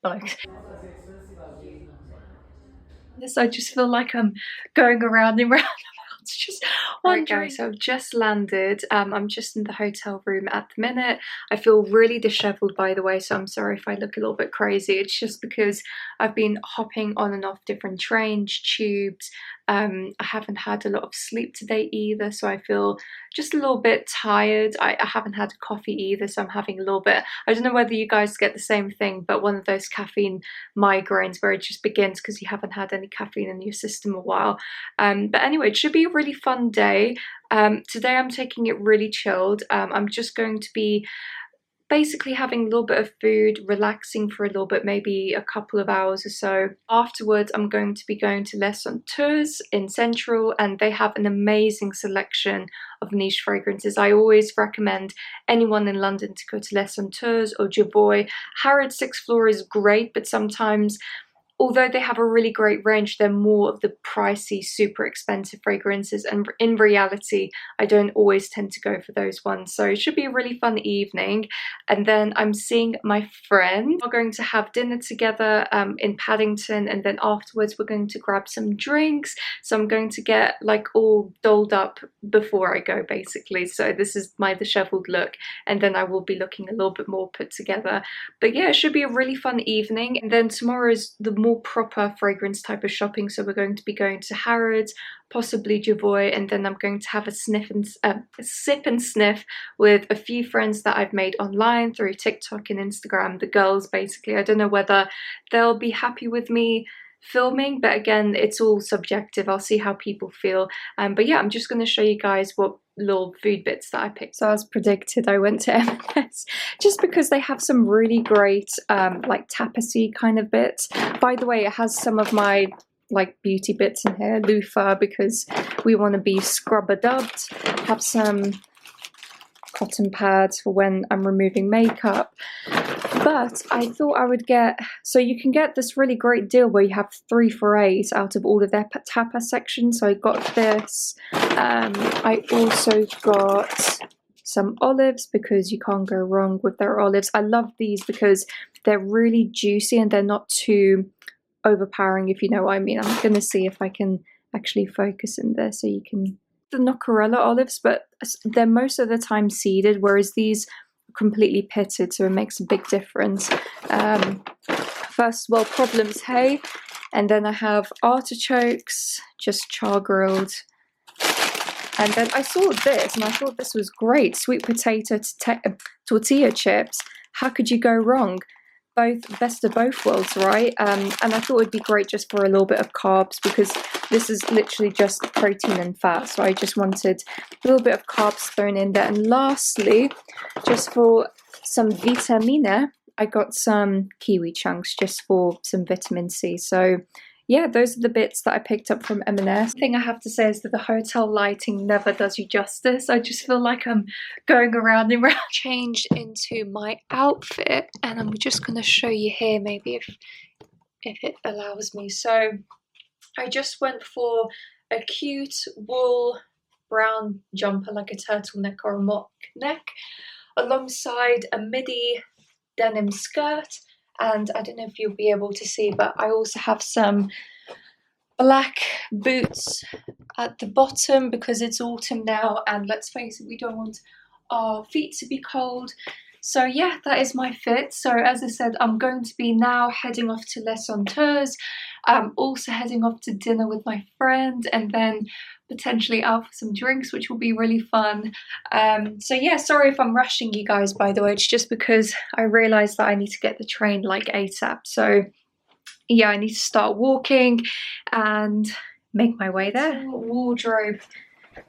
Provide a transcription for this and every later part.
Like this, I just feel like I'm going around and round. It's just one guys, so I've just landed. I'm just in the hotel room at the minute. I feel really disheveled, by the way, so I'm sorry if I look a little bit crazy. It's just because I've been hopping on and off different trains, tubes. I haven't had a lot of sleep today either, so I feel just a little bit tired. I haven't had coffee either, so I'm having a little bit, I don't know whether you guys get the same thing, but one of those caffeine migraines where it just begins because you haven't had any caffeine in your system a while. But anyway, it should be a really fun day. Today I'm taking it really chilled. I'm just going to be basically having a little bit of food, relaxing for a little bit, maybe a couple of hours or so. Afterwards, I'm going to be going to Les Senteurs in Central, and they have an amazing selection of niche fragrances. I always recommend anyone in London to go to Les Senteurs or Javoy. Harrods 6th floor is great, but sometimes, although they have a really great range, they're more of the pricey, super expensive fragrances, and in reality, I don't always tend to go for those ones. So it should be a really fun evening. And then I'm seeing my friend. We're going to have dinner together in Paddington, and then afterwards we're going to grab some drinks. So I'm going to get like all dolled up before I go, basically. So this is my disheveled look, and then I will be looking a little bit more put together. But yeah, it should be a really fun evening. And then tomorrow is the more proper fragrance type of shopping, so we're going to be going to Harrods, possibly Javoy, and then I'm going to have a sip and sniff with a few friends that I've made online through TikTok and Instagram, the girls basically. I don't know whether they'll be happy with me filming, but again, it's all subjective. I'll see how people feel. But yeah, I'm just going to show you guys what little food bits that I picked. So as predicted, I went to M&S just because they have some really great like tapasy kind of bits. By the way, it has some of my like beauty bits in here, loofah, because we want to be scrubber dubbed. Have some cotton pads for when I'm removing makeup. But I thought I would get, so you can get this really great deal where you have 3 for 8 out of all of their tapas sections. So I got this. I also got some olives because you can't go wrong with their olives. I love these because they're really juicy and they're not too overpowering, if you know what I mean. I'm going to see if I can actually focus in there so you can, the Nocarella olives, but they're most of the time seeded, whereas these are completely pitted, so it makes a big difference. First, well, problems, hey, and then I have artichokes, just char grilled. And then I saw this and I thought this was great, sweet potato tortilla chips. How could you go wrong? Both, best of both worlds, right? And I thought it'd be great just for a little bit of carbs, because this is literally just protein and fat, so I just wanted a little bit of carbs thrown in there. And lastly, just for some vitamina, I got some kiwi chunks just for some vitamin C. So yeah, those are the bits that I picked up from M&S. The thing I have to say is that the hotel lighting never does you justice. I just feel like I'm going around and around. Changed into my outfit, and I'm just going to show you here maybe if it allows me. So I just went for a cute wool brown jumper, like a turtleneck or a mock neck, alongside a midi denim skirt. And I don't know if you'll be able to see, but I also have some black boots at the bottom because it's autumn now, and let's face it, we don't want our feet to be cold. So yeah, that is my fit. So as I said, I'm going to be now heading off to Les Senteurs. I'm also heading off to dinner with my friend, and then potentially out for some drinks, which will be really fun. So yeah, sorry if I'm rushing you guys, by the way. It's just because I realized that I need to get the train like ASAP. So yeah, I need to start walking and make my way there. Wardrobe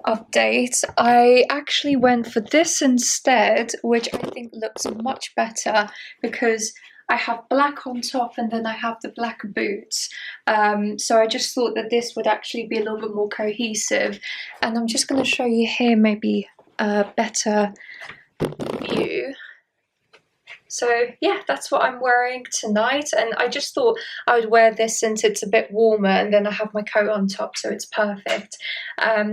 update. I actually went for this instead, which I think looks much better because I have black on top and then I have the black boots. So I just thought that this would actually be a little bit more cohesive. And I'm just going to show you here maybe a better view. So yeah, that's what I'm wearing tonight, and I just thought I would wear this since it's a bit warmer, and then I have my coat on top, so it's perfect.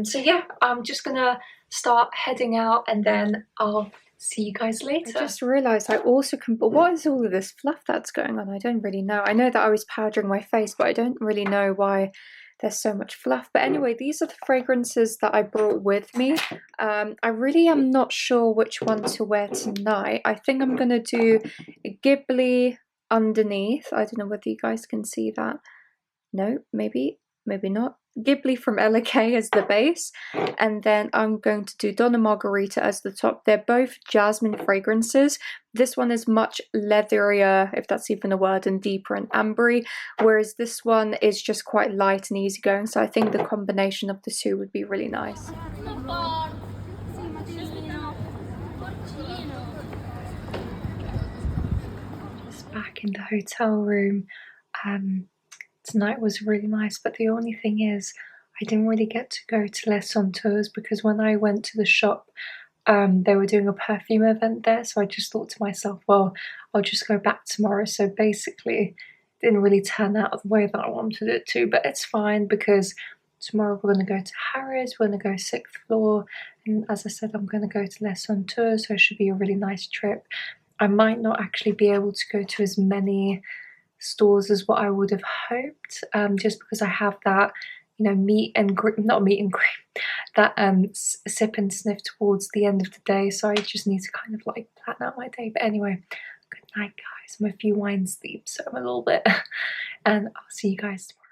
So yeah, I'm just gonna start heading out, and then I'll see you guys later. I just realised I also can, but what is all of this fluff that's going on? I don't really know. I know that I was powdering my face, but I don't really know why there's so much fluff. But anyway, these are the fragrances that I brought with me. I really am not sure which one to wear tonight. I think I'm going to do Ghibli underneath. I don't know whether you guys can see that. No, maybe not. Ghibli from LK as the base, and then I'm going to do Donna Margarita as the top. They're both jasmine fragrances. This one is much leatherier, if that's even a word, and deeper and ambery, whereas this one is just quite light and easygoing. So I think the combination of the two would be really nice. Just back in the hotel room. Tonight was really nice, but the only thing is I didn't really get to go to Les Senteurs because when I went to the shop, they were doing a perfume event there, so I just thought to myself, well, I'll just go back tomorrow. So basically, it didn't really turn out the way that I wanted it to, but it's fine because tomorrow we're going to go to Harrods, we're going to go 6th floor, and as I said, I'm going to go to Les Senteurs, so it should be a really nice trip. I might not actually be able to go to as many stores as what I would have hoped, just because I have that, you know, not meet and greet, that sip and sniff towards the end of the day, so I just need to kind of like plan out my day. But anyway, good night guys. I'm a few wines deep, so I'm a little bit and I'll see you guys tomorrow.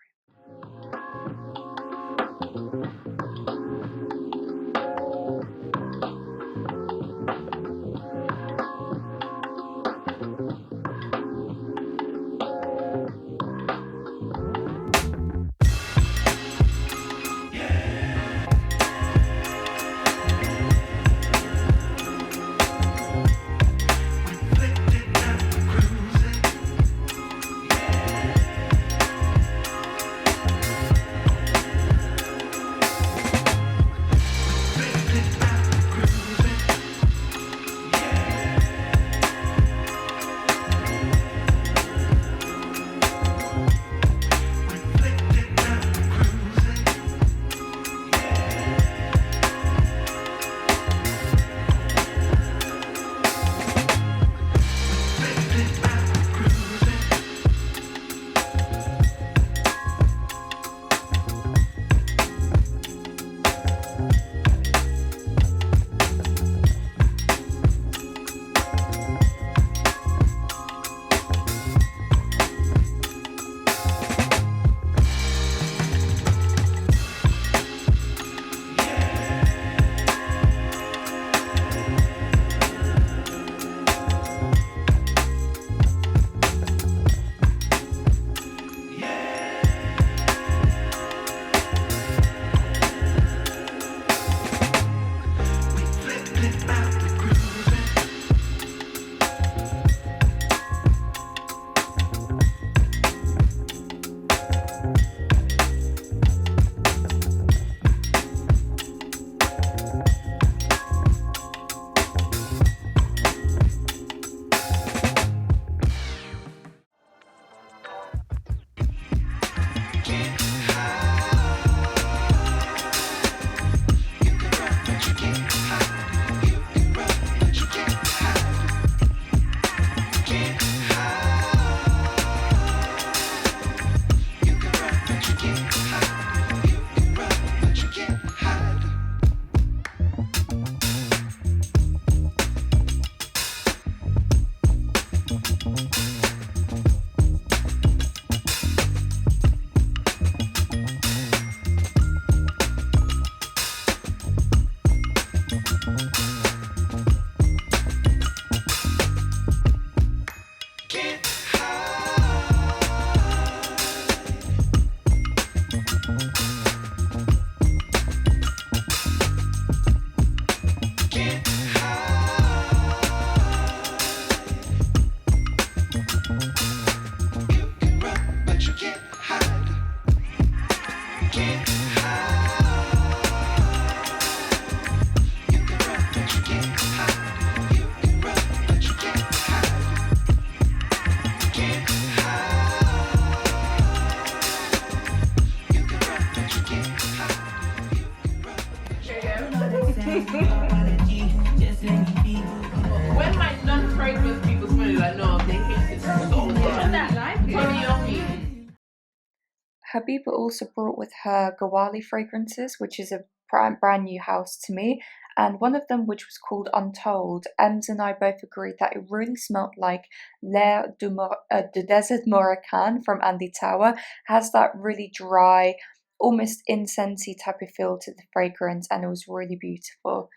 Habiba also brought with her Gawali fragrances, which is a brand new house to me, and one of them, which was called Untold. Ems and I both agreed that it really smelled like L'air du Desert Moroccan from Andy Tower. Has that really dry, almost incensey type of feel to the fragrance, and it was really beautiful.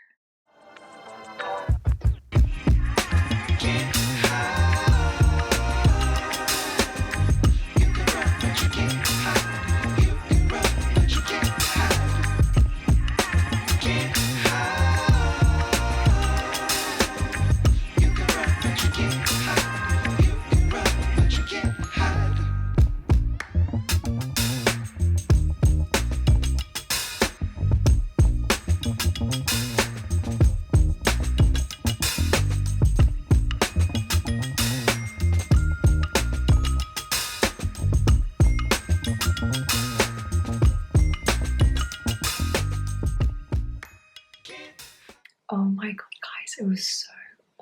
Oh my god, guys, it was so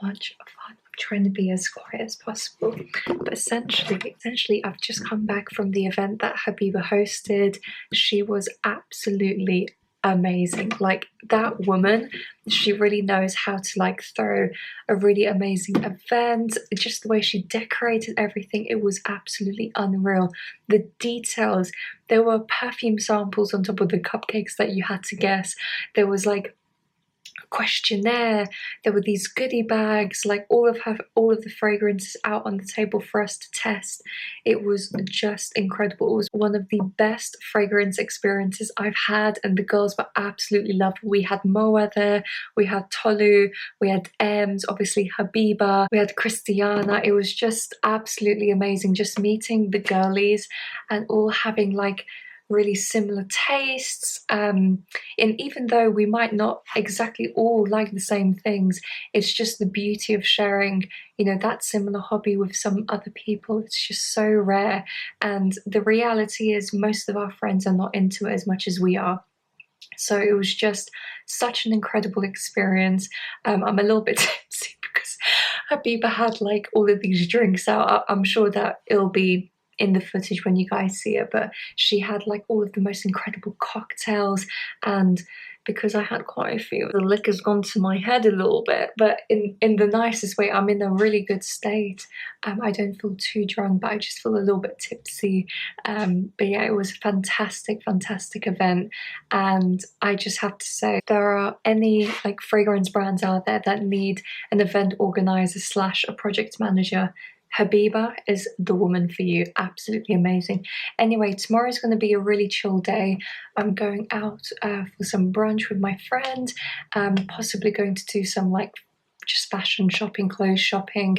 much fun. I'm trying to be as quiet as possible, but essentially I've just come back from the event that Habiba hosted. She was absolutely amazing. Like, that woman, she really knows how to like throw a really amazing event. Just the way she decorated everything, it was absolutely unreal. The details, there were perfume samples on top of the cupcakes that you had to guess. There was like questionnaire, there were these goodie bags, like all of the fragrances out on the table for us to test. It was just incredible. It was one of the best fragrance experiences I've had, and the girls were absolutely loved. We had Moa there, we had Tolu, we had Ems, obviously Habiba, we had Christiana. It was just absolutely amazing, just meeting the girlies and all having like really similar tastes, and even though we might not exactly all like the same things, it's just the beauty of sharing, you know, that similar hobby with some other people. It's just so rare, and the reality is most of our friends are not into it as much as we are. So it was just such an incredible experience. I'm a little bit tipsy because Habiba had like all of these drinks out. I'm sure that it'll be in the footage when you guys see it, but she had like all of the most incredible cocktails, and because I had quite a few, the liquor's gone to my head a little bit, but in the nicest way. I'm in a really good state. I don't feel too drunk, but I just feel a little bit tipsy. But yeah, it was a fantastic event, and I just have to say, if there are any like fragrance brands out there that need an event organizer slash a project manager, Habiba is the woman for you. Absolutely amazing. Anyway, tomorrow's going to be a really chill day. I'm going out for some brunch with my friend. Possibly going to do some like just fashion shopping, clothes shopping.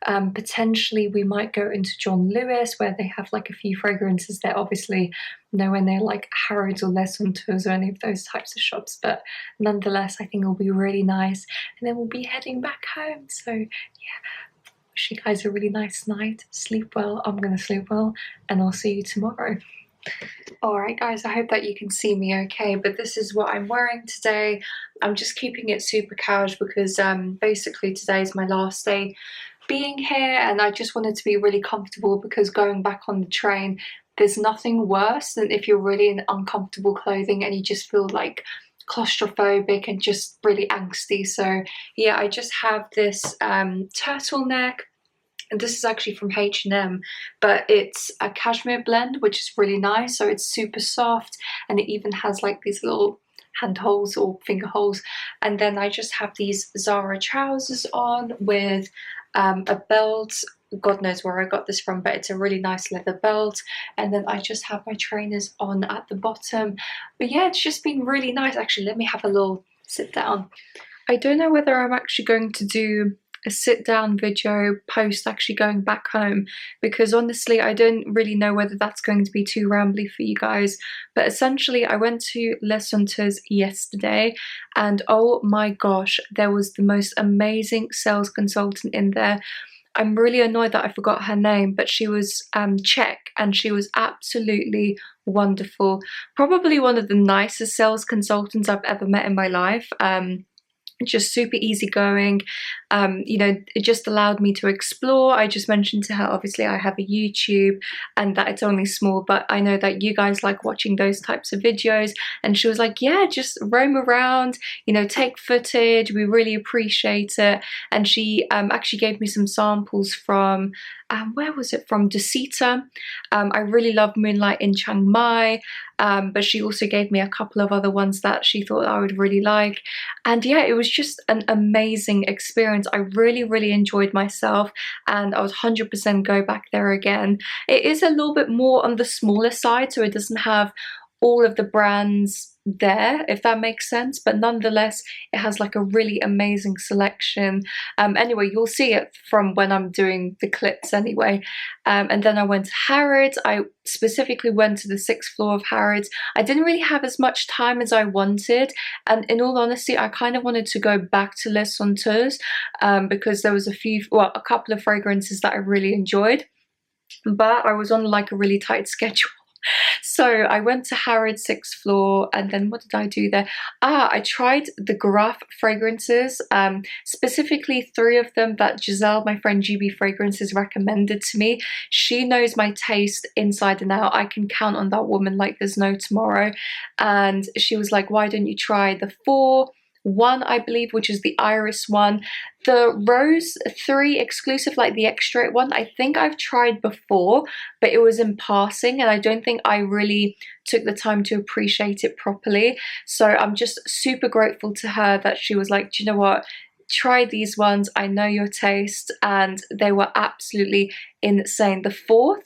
Potentially we might go into John Lewis, where they have like a few fragrances there. Obviously nowhere near like Harrods or Les Senteurs or any of those types of shops, but nonetheless I think it'll be really nice. And then we'll be heading back home. So yeah, wish you guys a really nice night. Sleep well. I'm gonna sleep well, and I'll see you tomorrow. Alright guys, I hope that you can see me okay, but this is what I'm wearing today. I'm just keeping it super casual because basically today is my last day being here, and I just wanted to be really comfortable, because going back on the train, there's nothing worse than if you're really in uncomfortable clothing and you just feel like claustrophobic and just really angsty. So yeah, I just have this turtleneck, and this is actually from H&M, but it's a cashmere blend, which is really nice. So it's super soft, and it even has like these little hand holes or finger holes. And then I just have these Zara trousers on with a belt. God knows where I got this from, but it's a really nice leather belt. And then I just have my trainers on at the bottom. But yeah, it's just been really nice. Actually, let me have a little sit down. I don't know whether I'm actually going to do a sit down video post actually going back home, because honestly I don't really know whether that's going to be too rambly for you guys. But essentially I went to Les Senteurs yesterday, and oh my gosh, there was the most amazing sales consultant in there. I'm really annoyed that I forgot her name, but she was Czech, and she was absolutely wonderful. Probably one of the nicest sales consultants I've ever met in my life. just super easygoing. You know, it just allowed me to explore. I just mentioned to her, obviously I have a YouTube and that it's only small, but I know that you guys like watching those types of videos. And she was like, yeah, just roam around, you know, take footage, we really appreciate it. And she actually gave me some samples from where was it, from Decita. I really love Moonlight in Chiang Mai, but she also gave me a couple of other ones that she thought I would really like. And yeah, it was just an amazing experience. I really enjoyed myself, and I would 100% go back there again. It is a little bit more on the smaller side, so it doesn't have all of the brands there, if that makes sense, but nonetheless it has like a really amazing selection. Anyway, you'll see it from when I'm doing the clips anyway. And then I went to Harrods. I specifically went to the 6th floor of Harrods. I didn't really have as much time as I wanted, and in all honesty I kind of wanted to go back to Les Senteurs because there was a couple of fragrances that I really enjoyed, but I was on like a really tight schedule. So I went to Harrods 6th floor, and then what did I do there? I tried the Graf fragrances, specifically 3 of them that Giselle, my friend GB Fragrances, recommended to me. She knows my taste inside and out. I can count on that woman like there's no tomorrow. And she was like, why don't you try the 4-1, I believe, which is the iris one. The Rose 3 exclusive, like the extrait one, I think I've tried before, but it was in passing and I don't think I really took the time to appreciate it properly. So I'm just super grateful to her that she was like, do you know what, try these ones, I know your taste, and they were absolutely insane. The 4th,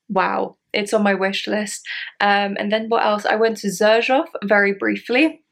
wow, it's on my wish list. And then what else? I went to Xerjoff very briefly.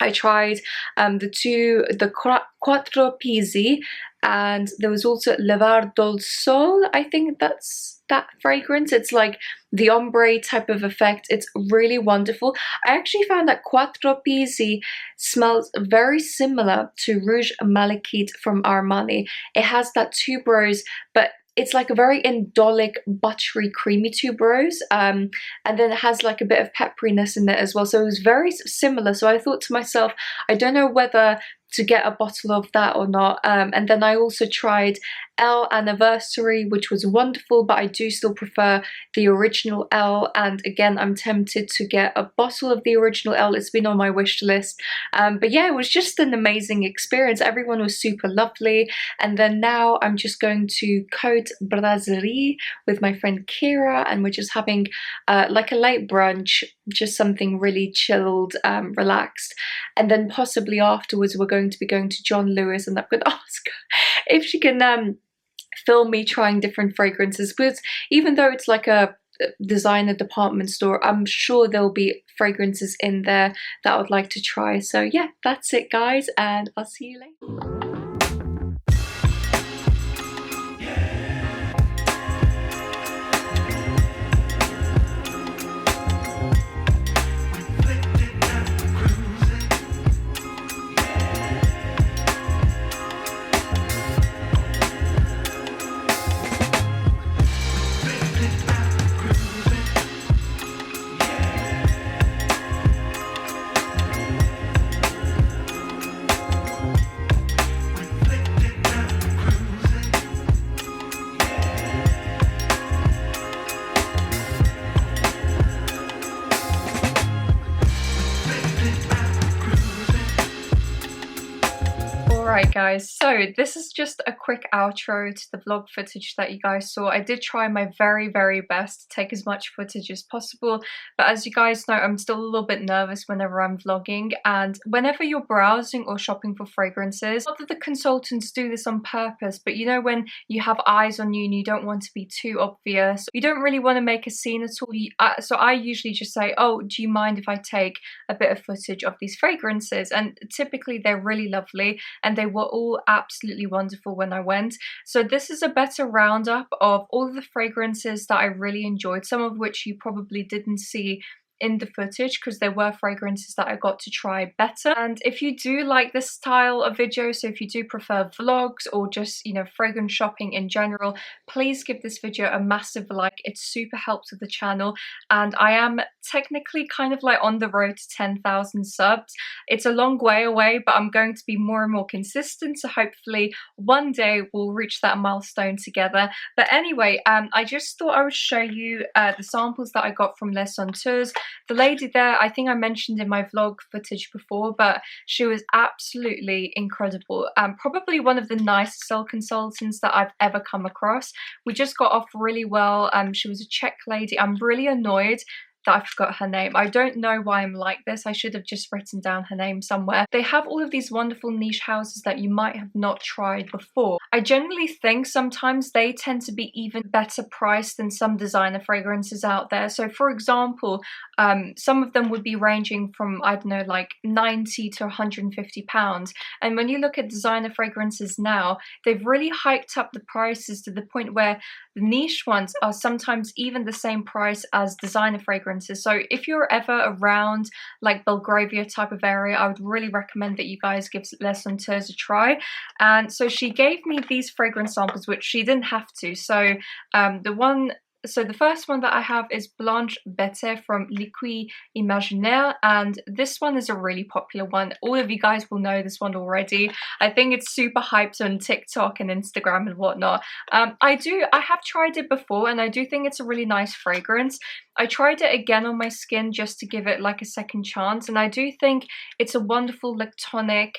I tried the Quattro Pisi, and there was also Levar del Sol. I think that's that fragrance. It's like the ombre type of effect. It's really wonderful. I actually found that Quattro Pisi smells very similar to Rouge Malachite from Armani. It has that tuberose, but it's like a very indolic, buttery, creamy tuberose, and then it has like a bit of pepperiness in it as well. So it was very similar. So I thought to myself, I don't know whether to get a bottle of that or not. And then I also tried L Anniversary, which was wonderful, but I do still prefer the original L. And again, I'm tempted to get a bottle of the original L. It's been on my wish list. But yeah, it was just an amazing experience. Everyone was super lovely. And then now I'm just going to Côte Brasserie with my friend Kira, and we're just having like a late brunch, just something really chilled, relaxed. And then possibly afterwards we're going to be going to John Lewis, and I'm going to ask her if she can film me trying different fragrances, because even though it's like a designer department store, I'm sure there'll be fragrances in there that I would like to try. So yeah, that's it guys, and I'll see you later. Alright guys, so this is just a quick outro to the vlog footage that you guys saw. I did try my very best to take as much footage as possible, but as you guys know, I'm still a little bit nervous whenever I'm vlogging. And whenever you're browsing or shopping for fragrances, not that the consultants do this on purpose, but you know when you have eyes on you and you don't want to be too obvious, you don't really want to make a scene at all, so I usually just say, oh, do you mind if I take a bit of footage of these fragrances? And typically they're really lovely, and they were all absolutely wonderful when I went. So this is a better roundup of all of the fragrances that I really enjoyed, some of which you probably didn't see in the footage because there were fragrances that I got to try better. And if you do like this style of video, so if you do prefer vlogs or just, you know, fragrance shopping in general, please give this video a massive like. It super helps with the channel, and I am technically kind of like on the road to 10,000 subs. It's a long way away, but I'm going to be more and more consistent, so hopefully one day we'll reach that milestone together. But anyway, I just thought I would show you the samples that I got from Les Senteurs. The lady there, I think I mentioned in my vlog footage before, but she was absolutely incredible. Probably one of the nicest sales consultants that I've ever come across. We just got off really well. She was a Czech lady. I'm really annoyed that I forgot her name. I don't know why I'm like this. I should have just written down her name somewhere. They have all of these wonderful niche houses that you might have not tried before. I generally think sometimes they tend to be even better priced than some designer fragrances out there. So for example, some of them would be ranging from, I don't know, like 90 to 150 pounds. And when you look at designer fragrances now, they've really hiked up the prices to the point where the niche ones are sometimes even the same price as designer fragrances. So if you're ever around like Belgravia type of area, I would really recommend that you guys give Les Senteurs a try. And so she gave me these fragrance samples, which she didn't have to. So the first one that I have is Blanche Bete from Liquid Imaginaire, and this one is a really popular one. All of you guys will know this one already. I think it's super hyped on TikTok and Instagram and whatnot. I have tried it before, and I do think it's a really nice fragrance. I tried it again on my skin just to give it like a second chance, and I do think it's a wonderful lactonic,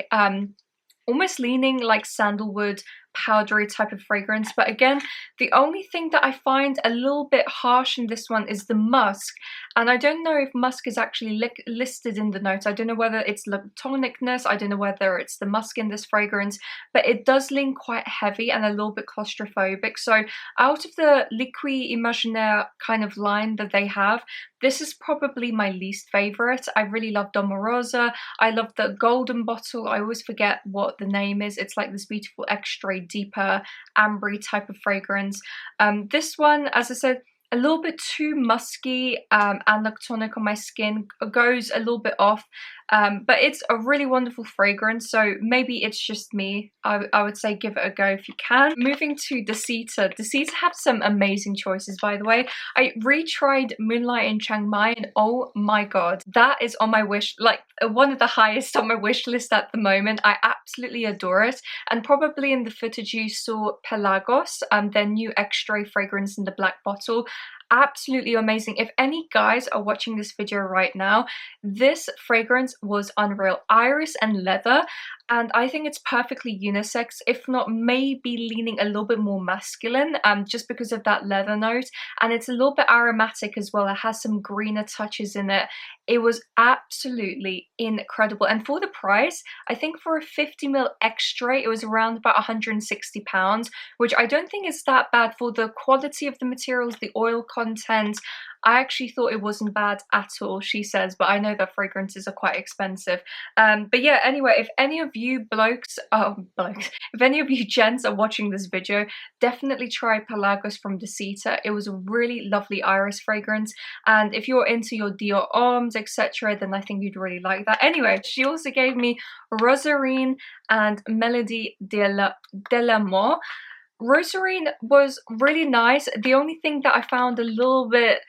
almost leaning like sandalwood, powdery type of fragrance. But again, the only thing that I find a little bit harsh in this one is the musk, and I don't know if musk is actually listed in the notes. I don't know whether it's lactonicness, I don't know whether it's the musk in this fragrance, but it does lean quite heavy and a little bit claustrophobic. So out of the Liquid Imaginaire kind of line that they have, this is probably my least favorite. I really love Domerosa. I love the golden bottle. I always forget what the name is. It's like this beautiful extra deeper ambery type of fragrance. This one, as I said, a little bit too musky and lactonic on my skin, goes a little bit off, but it's a really wonderful fragrance, so maybe it's just me. I would say give it a go if you can. Moving to Decita. Decita have some amazing choices, by the way. I retried Moonlight in Chiang Mai, and oh my god, that is on my wish, like one of the highest on my wish list at the moment. I absolutely adore it, and probably in the footage you saw Pelagos, their new extra fragrance in the black bottle. Absolutely amazing. If any guys are watching this video right now, this fragrance was unreal. Iris and leather, and I think it's perfectly unisex, if not maybe leaning a little bit more masculine, just because of that leather note. And it's a little bit aromatic as well. It has some greener touches in it. It was absolutely incredible, and for the price, I think for a 50ml extra, it was around about 160 pounds, which I don't think is that bad for the quality of the materials, the oil content. I actually thought it wasn't bad at all, she says, but I know that fragrances are quite expensive. But yeah, anyway, if any of you if any of you gents are watching this video, definitely try Pelagos from Decita. It was a really lovely iris fragrance, and if you're into your Dior Homme, etc., then I think you'd really like that. Anyway, she also gave me Rosarine and Melody de l'amour. Rosarine was really nice. The only thing that I found a little bit,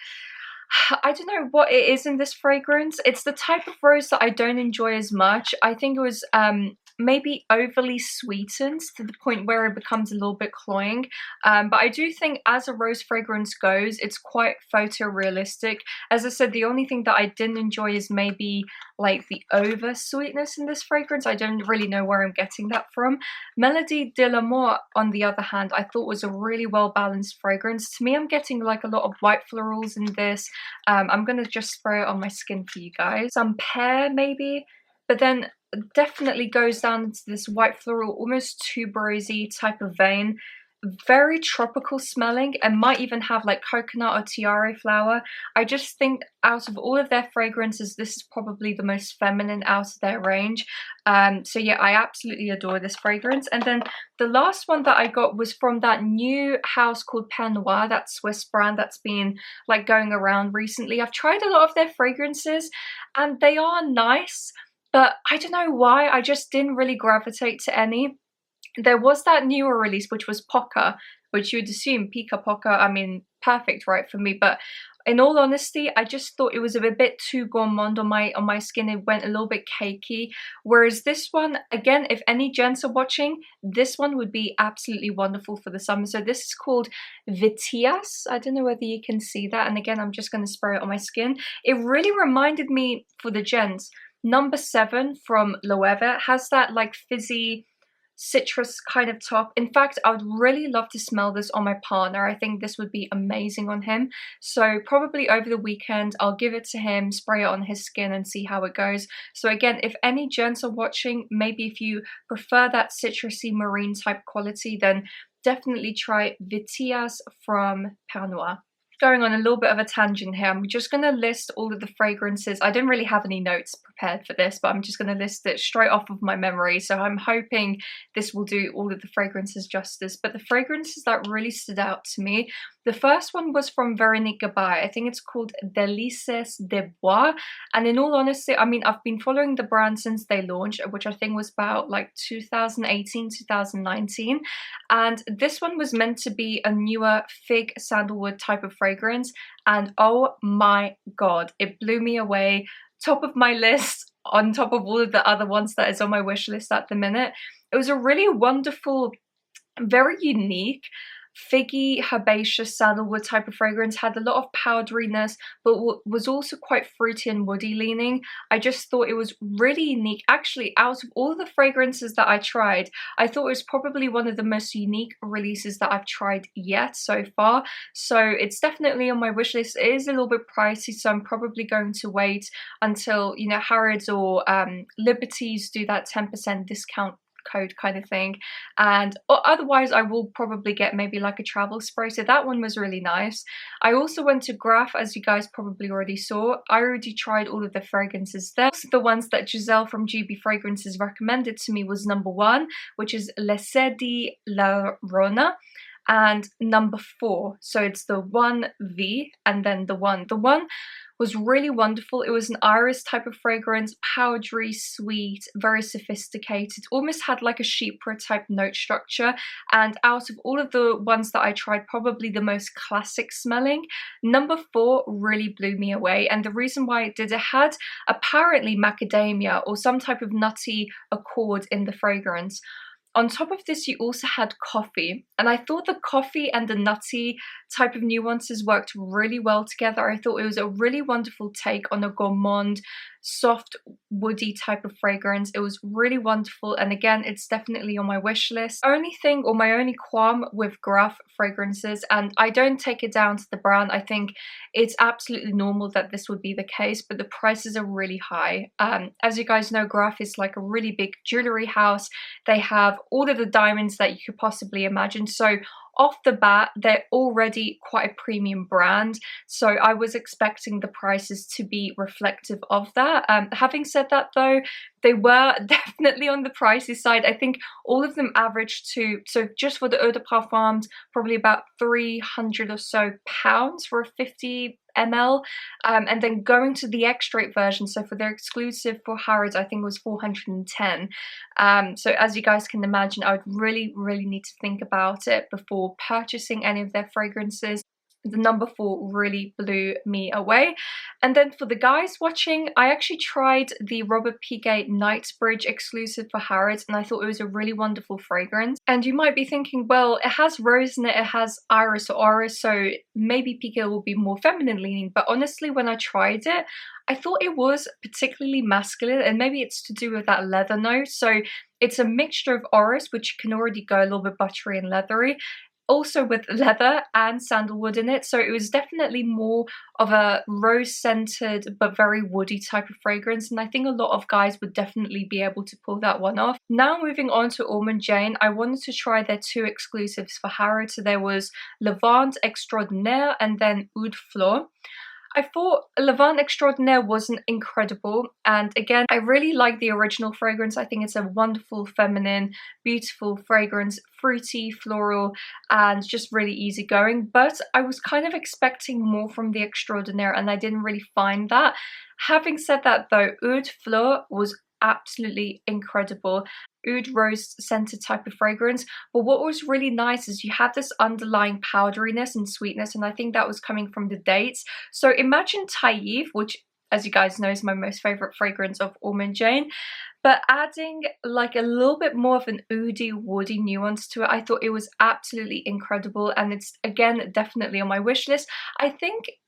I don't know what it is in this fragrance. It's the type of rose that I don't enjoy as much. I think it was maybe overly sweetened to the point where it becomes a little bit cloying. But I do think as a rose fragrance goes, it's quite photorealistic. As I said, the only thing that I didn't enjoy is maybe like the over sweetness in this fragrance. I don't really know where I'm getting that from. Melody de l'amour, on the other hand, I thought was a really well balanced fragrance. To me, I'm getting like a lot of white florals in this. I'm gonna just spray it on my skin for you guys. Some pear maybe, but then definitely goes down into this white floral, almost tuberosy type of vein. very tropical smelling, and might even have like coconut or tiare flower. I just think out of all of their fragrances, this is probably the most feminine out of their range. So yeah, I absolutely adore this fragrance. And then the last one that I got was from that new house called Perfume Event, that Swiss brand that's been like going around recently. I've tried a lot of their fragrances and they are nice, but I don't know why, I just didn't really gravitate to any. There was that newer release, which was Poca, which you'd assume Pika Poca, I mean, perfect, right, for me. But in all honesty, I just thought it was a bit too gourmand on my skin. It went a little bit cakey. Whereas this one, again, if any gents are watching, this one would be absolutely wonderful for the summer. So this is called Vitias. I don't know whether you can see that. And again, I'm just going to spray it on my skin. It really reminded me, for the gents, number 7 from Loewe has that like fizzy citrus kind of top. In fact, I would really love to smell this on my partner. I think this would be amazing on him. So probably over the weekend, I'll give it to him, spray it on his skin and see how it goes. So again, if any gents are watching, maybe if you prefer that citrusy marine type quality, then definitely try Vitias from Perfume Event. Going on a little bit of a tangent here, I'm just going to list all of the fragrances. I didn't really have any notes prepared for this, but I'm just going to list it straight off of my memory. So I'm hoping this will do all of the fragrances justice. But the fragrances that really stood out to me, the first one was from Veronique Gabai. I think it's called Délices de Bois. And in all honesty, I mean, I've been following the brand since they launched, which I think was about like 2018, 2019. And this one was meant to be a newer fig sandalwood type of fragrance. And oh my God, it blew me away. Top of my list, on top of all of the other ones that is on my wish list at the minute. It was a really wonderful, very unique, figgy, herbaceous sandalwood type of fragrance. Had a lot of powderiness, but was also quite fruity and woody leaning. I just thought it was really unique. Actually, out of all the fragrances that I tried, I thought it was probably one of the most unique releases that I've tried yet so far. So it's definitely on my wish list. It is a little bit pricey, so I'm probably going to wait until, you know, Harrods or Liberties do that 10% discount code kind of thing, and otherwise I will probably get maybe like a travel spray. So that one was really nice. I also went to Graf, as you guys probably already saw. I already tried all of the fragrances there. So the ones that Giselle from GB Fragrances recommended to me was number 1, which is L'Essai di La Rona, and number 4, so it's the 1V and then the 1. The 1 was really wonderful. It was an iris type of fragrance, powdery, sweet, very sophisticated, almost had like a chypre type note structure. And out of all of the ones that I tried, probably the most classic smelling. Number 4 really blew me away, and the reason why it did, it had apparently macadamia or some type of nutty accord in the fragrance. On top of this, you also had coffee, and I thought the coffee and the nutty type of nuances worked really well together. I thought it was a really wonderful take on a gourmand, soft, woody type of fragrance. It was really wonderful, and again, it's definitely on my wish list. Only thing, or my only qualm with Graf fragrances, and I don't take it down to the brand, I think it's absolutely normal that this would be the case, but the prices are really high. As you guys know, Graf is like a really big jewelry house. They have all of the diamonds that you could possibly imagine. So off the bat, they're already quite a premium brand, so I was expecting the prices to be reflective of that. Having said that though, they were definitely on the pricey side. I think all of them averaged to, so just for the eau de parfums, probably about 300 or so pounds for a 50 ml, and then going to the extrait version, so for their exclusive for Harrods, I think it was 410. So as you guys can imagine, I would really need to think about it before purchasing any of their fragrances. The number 4 really blew me away. And then for the guys watching, I actually tried the Robert Piguet Knightsbridge exclusive for Harrods, and I thought it was a really wonderful fragrance. And you might be thinking, well, it has rose in it, it has iris or orris, so maybe Piguet will be more feminine leaning. But honestly, when I tried it, I thought it was particularly masculine, and maybe it's to do with that leather note. So it's a mixture of orris, which can already go a little bit buttery and leathery, also with leather and sandalwood in it, so it was definitely more of a rose scented but very woody type of fragrance, and I think a lot of guys would definitely be able to pull that one off. Now moving on to Ormond Jane, I wanted to try their 2 exclusives for Harrods. So there was Levant Extraordinaire and then Oud Fleur. I thought Levant Extraordinaire wasn't incredible, and again, I really like the original fragrance. I think it's a wonderful, feminine, beautiful fragrance, fruity, floral, and just really easygoing, but I was kind of expecting more from the Extraordinaire, and I didn't really find that. Having said that though, Oud Fleur was absolutely incredible. Oud rose scented type of fragrance, but what was really nice is you had this underlying powderiness and sweetness, and I think that was coming from the dates. So imagine Taïf, which as you guys know is my most favorite fragrance of Ormond Jane, but adding like a little bit more of an oudy, woody nuance to it. I thought it was absolutely incredible, and it's again definitely on my wish list.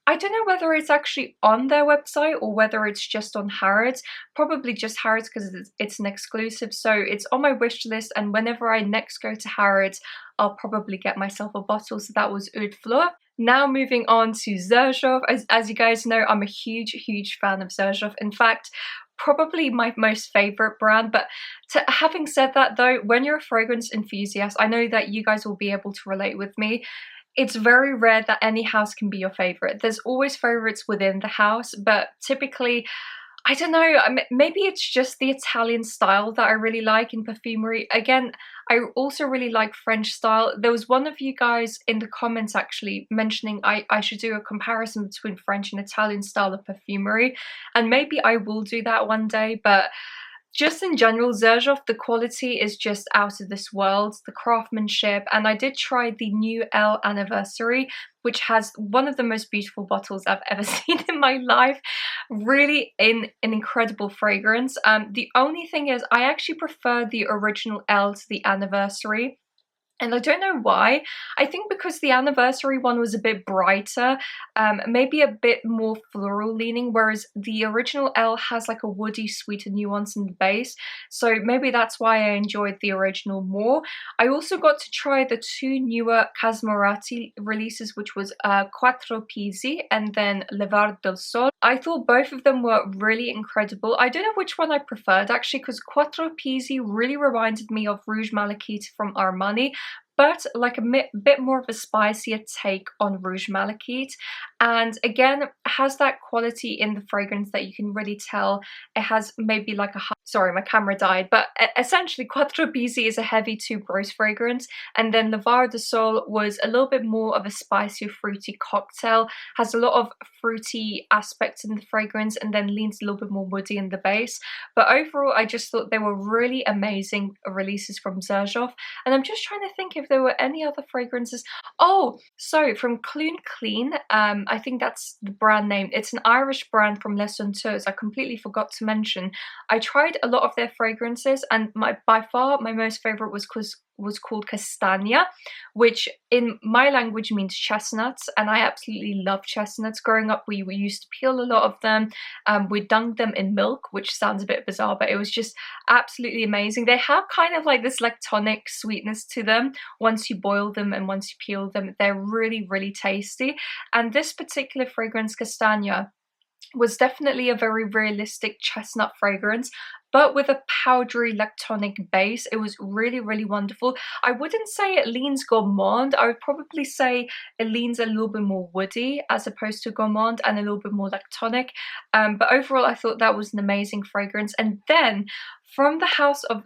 I don't know whether it's actually on their website or whether it's just on Harrods. Probably just Harrods because it's an exclusive, so it's on my wish list, and whenever I next go to Harrods, I'll probably get myself a bottle. So that was Oud Fleur. Now moving on to Xerjoff. As you guys know, I'm a huge fan of Xerjoff. In fact, probably my most favorite brand. But having said that though, when you're a fragrance enthusiast, I know that you guys will be able to relate with me. It's very rare that any house can be your favorite. There's always favorites within the house, but typically, I don't know, maybe it's just the Italian style that I really like in perfumery. Again, I also really like French style. There was one of you guys in the comments actually mentioning I should do a comparison between French and Italian style of perfumery, and maybe I will do that one day, but just in general, Xerjoff, the quality is just out of this world, the craftsmanship, and I did try the new L Anniversary, which has one of the most beautiful bottles I've ever seen in my life. Really an incredible fragrance. The only thing is I actually prefer the original L to the Anniversary. And I don't know why. I think because the Anniversary one was a bit brighter, maybe a bit more floral leaning, whereas the original L has like a woody, sweeter nuance in the base. So maybe that's why I enjoyed the original more. I also got to try the 2 newer Casmorati releases, which was Quattro Pisi and then Levar del Sol. I thought both of them were really incredible. I don't know which one I preferred actually, because Quattro Pisi really reminded me of Rouge Malachite from Armani, but like a bit more of a spicier take on Rouge Malachite, and again has that quality in the fragrance that you can really tell it has maybe like a sorry, my camera died, but essentially Quattro Pisi is a heavy tuberose fragrance, and then Levar del Sol was a little bit more of a spicier fruity cocktail, has a lot of fruity aspects in the fragrance and then leans a little bit more woody in the base. But overall I just thought they were really amazing releases from Xerjoff, and I'm just trying to think if there were any other fragrances. Oh, so from Clune Clean, I think that's the brand name. It's an Irish brand from Les Senteurs. I completely forgot to mention. I tried a lot of their fragrances, and by far my most favorite was called Castagna, which in my language means chestnuts, and I absolutely love chestnuts. Growing up, we used to peel a lot of them. We dunked them in milk, which sounds a bit bizarre, but it was just absolutely amazing. They have kind of like this lactonic sweetness to them once you boil them and once you peel them. They're really tasty, and this particular fragrance, Castagna, was definitely a very realistic chestnut fragrance, but with a powdery lactonic base. It was really wonderful. I wouldn't say it leans gourmand. I would probably say it leans a little bit more woody as opposed to gourmand, and a little bit more lactonic. But overall I thought that was an amazing fragrance. And then from the house of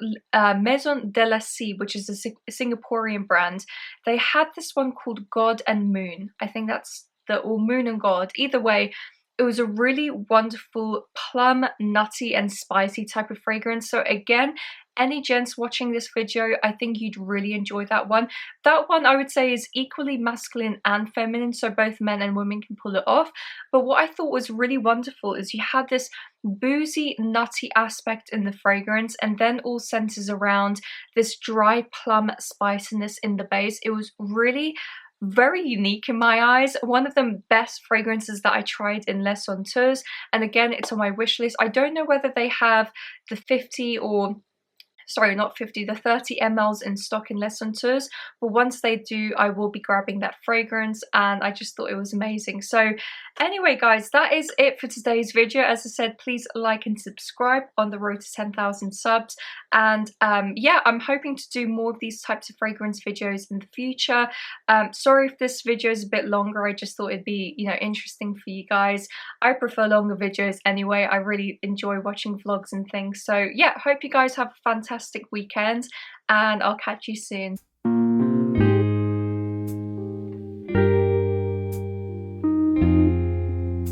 Maison de la Sea, which is a Singaporean brand, they had this one called God and Moon. I think that's or Moon and God. Either way, it was a really wonderful plum, nutty and spicy type of fragrance. So again, any gents watching this video, I think you'd really enjoy that one. That one I would say is equally masculine and feminine, so both men and women can pull it off. But what I thought was really wonderful is you had this boozy, nutty aspect in the fragrance, and then all centers around this dry plum spiciness in the base. It was really very unique in my eyes. One of the best fragrances that I tried in Les Senteurs, and again it's on my wish list. I don't know whether they have the 50 or sorry, not 50, the 30 mls in stock in Les Senteurs, but once they do, I will be grabbing that fragrance, and I just thought it was amazing. So anyway guys, that is it for today's video. As I said, please like and subscribe on the road to 10,000 subs, and yeah, I'm hoping to do more of these types of fragrance videos in the future. Sorry if this video is a bit longer, I just thought it'd be, you know, interesting for you guys. I prefer longer videos anyway. I really enjoy watching vlogs and things. So yeah, hope you guys have a fantastic weekend, and I'll catch you soon.